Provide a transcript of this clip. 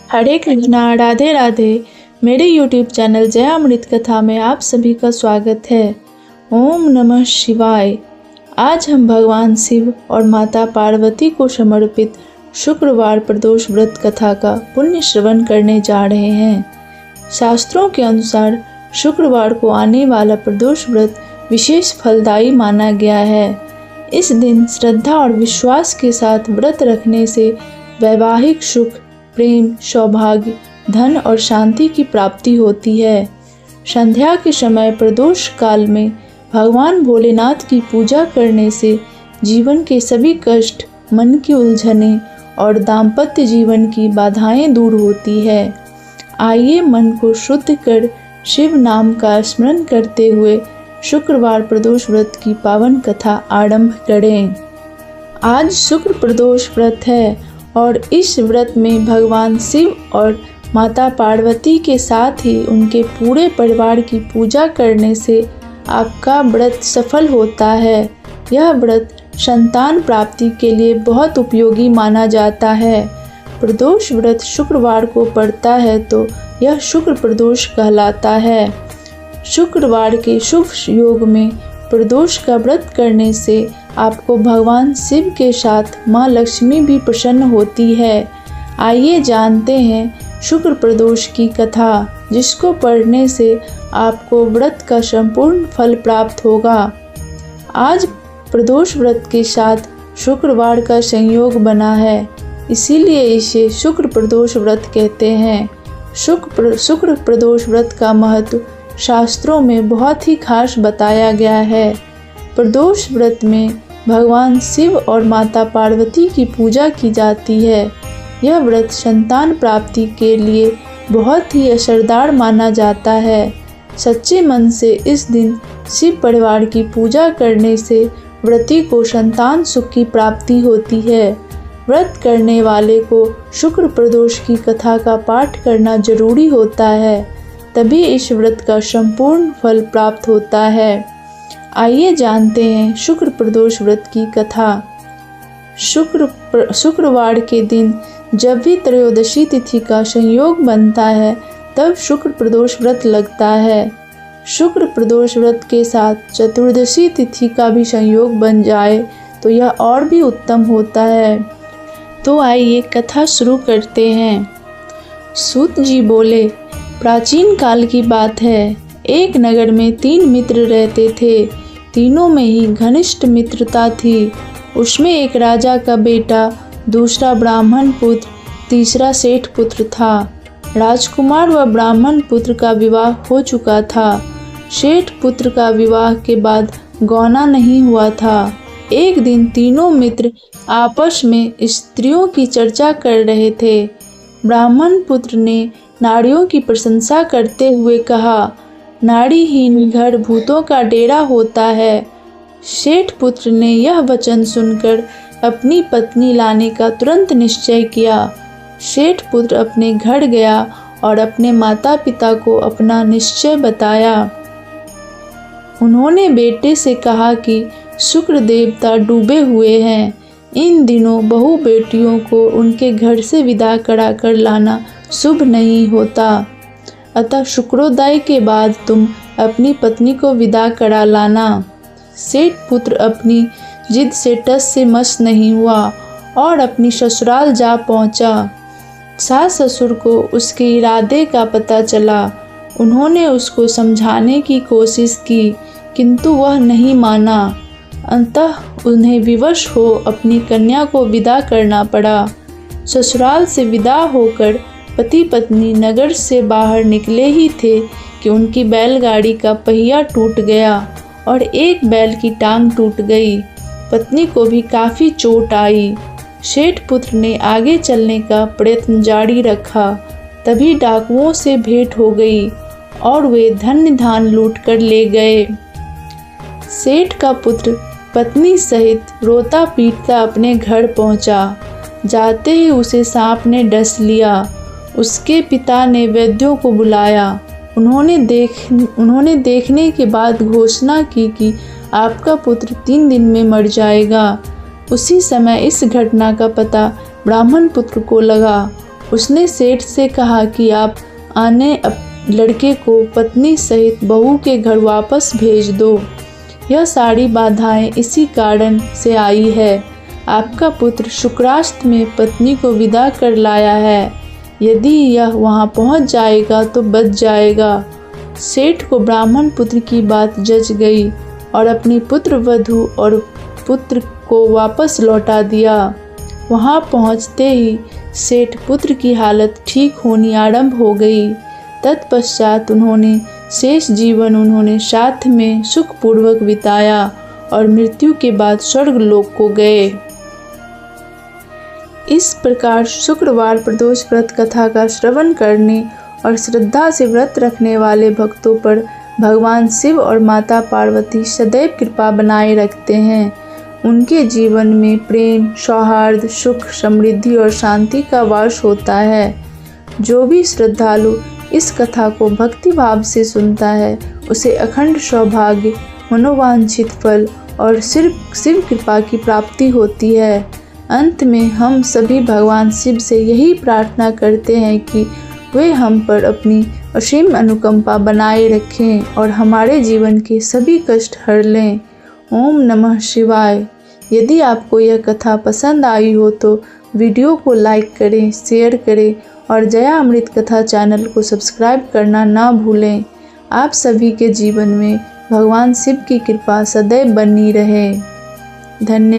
हरे कृष्णा, राधे राधे। मेरे YouTube channel जय अमृत कथा में आप सभी का स्वागत है। ओम नमः शिवाय। आज हम भगवान शिव और माता पार्वती को समर्पित शुक्रवार प्रदोष व्रत कथा का पुण्य श्रवण करने जा रहे हैं। शास्त्रों के अनुसार शुक्रवार को आने वाला प्रदोष व्रत विशेष फलदायी माना गया है। इस दिन श्रद्धा और विश्वास के साथ व्रत रखने से वैवाहिक सुख, प्रेम, सौभाग्य, धन और शांति की प्राप्ति होती है। संध्या के समय प्रदोष काल में भगवान भोलेनाथ की पूजा करने से जीवन के सभी कष्ट, मन की उलझनें और दाम्पत्य जीवन की बाधाएं दूर होती है। आइए मन को शुद्ध कर शिव नाम का स्मरण करते हुए शुक्रवार प्रदोष व्रत की पावन कथा आरंभ करें। आज शुक्र प्रदोष व्रत है और इस व्रत में भगवान शिव और माता पार्वती के साथ ही उनके पूरे परिवार की पूजा करने से आपका व्रत सफल होता है। यह व्रत संतान प्राप्ति के लिए बहुत उपयोगी माना जाता है। प्रदोष व्रत शुक्रवार को पड़ता है तो यह शुक्र प्रदोष कहलाता है। शुक्रवार के शुभ योग में प्रदोष का व्रत करने से आपको भगवान शिव के साथ माँ लक्ष्मी भी प्रसन्न होती है। आइए जानते हैं शुक्र प्रदोष की कथा, जिसको पढ़ने से आपको व्रत का संपूर्ण फल प्राप्त होगा। आज प्रदोष व्रत के साथ शुक्रवार का संयोग बना है, इसीलिए इसे शुक्र प्रदोष व्रत कहते हैं। शुक्र प्रदोष व्रत का महत्व शास्त्रों में बहुत ही खास बताया गया है। प्रदोष व्रत में भगवान शिव और माता पार्वती की पूजा की जाती है। यह व्रत संतान प्राप्ति के लिए बहुत ही असरदार माना जाता है। सच्चे मन से इस दिन शिव परिवार की पूजा करने से व्रती को संतान सुख की प्राप्ति होती है। व्रत करने वाले को शुक्र प्रदोष की कथा का पाठ करना जरूरी होता है, तभी इस व्रत का संपूर्ण फल प्राप्त होता है। आइए जानते हैं शुक्र प्रदोष व्रत की कथा। शुक्रवार के दिन जब भी त्रयोदशी तिथि का संयोग बनता है तब शुक्र प्रदोष व्रत लगता है। शुक्र प्रदोष व्रत के साथ चतुर्दशी तिथि का भी संयोग बन जाए तो यह और भी उत्तम होता है। तो आइए कथा शुरू करते हैं। सूत जी बोले, प्राचीन काल की बात है। एक नगर में 3 मित्र रहते थे। तीनों में ही घनिष्ठ मित्रता थी। उसमें एक राजा का बेटा, दूसरा ब्राह्मण पुत्र, तीसरा सेठ पुत्र था। राजकुमार व ब्राह्मण पुत्र का विवाह हो चुका था। सेठ पुत्र का विवाह के बाद गौना नहीं हुआ था। एक दिन तीनों मित्र आपस में स्त्रियों की चर्चा कर रहे थे। ब्राह्मण पुत्र ने नारियों की प्रशंसा करते हुए कहा, नारीहीन घर भूतों का डेरा होता है। सेठ पुत्र ने यह वचन सुनकर अपनी पत्नी लाने का तुरंत निश्चय किया। सेठ पुत्र अपने घर गया और अपने माता पिता को अपना निश्चय बताया। उन्होंने बेटे से कहा कि शुक्र देवता डूबे हुए हैं। इन दिनों बहू बेटियों को उनके घर से विदा करा कर लाना शुभ नहीं होता, अतः शुक्रोदय के बाद तुम अपनी पत्नी को विदा करा लाना। सेठ पुत्र अपनी जिद से टस से मस नहीं हुआ और अपनी ससुराल जा पहुंचा। सास ससुर को उसके इरादे का पता चला। उन्होंने उसको समझाने की कोशिश की, किंतु वह नहीं माना। अंततः उन्हें विवश हो अपनी कन्या को विदा करना पड़ा। ससुराल से विदा होकर पति पत्नी नगर से बाहर निकले ही थे कि उनकी बैलगाड़ी का पहिया टूट गया और एक बैल की टांग टूट गई। पत्नी को भी काफ़ी चोट आई। सेठ पुत्र ने आगे चलने का प्रयत्न जारी रखा। तभी डाकुओं से भेंट हो गई और वे धन्य धान लूट कर ले गए। सेठ का पुत्र पत्नी सहित रोता पीटता अपने घर पहुंचा। जाते ही उसे सांप ने डस लिया। उसके पिता ने वैद्यों को बुलाया। उन्होंने देखने के बाद घोषणा की कि आपका पुत्र 3 दिन में मर जाएगा। उसी समय इस घटना का पता ब्राह्मण पुत्र को लगा उसने सेठ से कहा कि आप आने लड़के को पत्नी सहित बहू के घर वापस भेज दो। यह सारी बाधाएं इसी कारण से आई है। आपका पुत्र शुक्राष्ट में पत्नी को विदा कर लाया है। यदि यह वहां पहुंच जाएगा तो बच जाएगा। सेठ को ब्राह्मण पुत्र की बात जच गई और अपनी पुत्र वधू और पुत्र को वापस लौटा दिया। वहां पहुंचते ही सेठ पुत्र की हालत ठीक होनी आरंभ हो गई। तत्पश्चात उन्होंने शेष जीवन साथ में सुखपूर्वक बिताया और मृत्यु के बाद स्वर्ग लोक को गए। इस प्रकार शुक्रवार प्रदोष व्रत कथा का श्रवण करने और श्रद्धा से व्रत रखने वाले भक्तों पर भगवान शिव और माता पार्वती सदैव कृपा बनाए रखते हैं। उनके जीवन में प्रेम, सौहार्द, सुख, समृद्धि और शांति का वास होता है। जो भी श्रद्धालु इस कथा को भक्ति भाव से सुनता है उसे अखंड सौभाग्य, मनोवांछित फल और शिव कृपा की प्राप्ति होती है। अंत में हम सभी भगवान शिव से यही प्रार्थना करते हैं कि वे हम पर अपनी असीम अनुकंपा बनाए रखें और हमारे जीवन के सभी कष्ट हर लें। ओम नमः शिवाय। यदि आपको यह कथा पसंद आई हो तो वीडियो को लाइक करें, शेयर करें और जया अमृत कथा चैनल को सब्सक्राइब करना ना भूलें। आप सभी के जीवन में भगवान शिव की कृपा सदैव बनी रहे। धन्यवाद।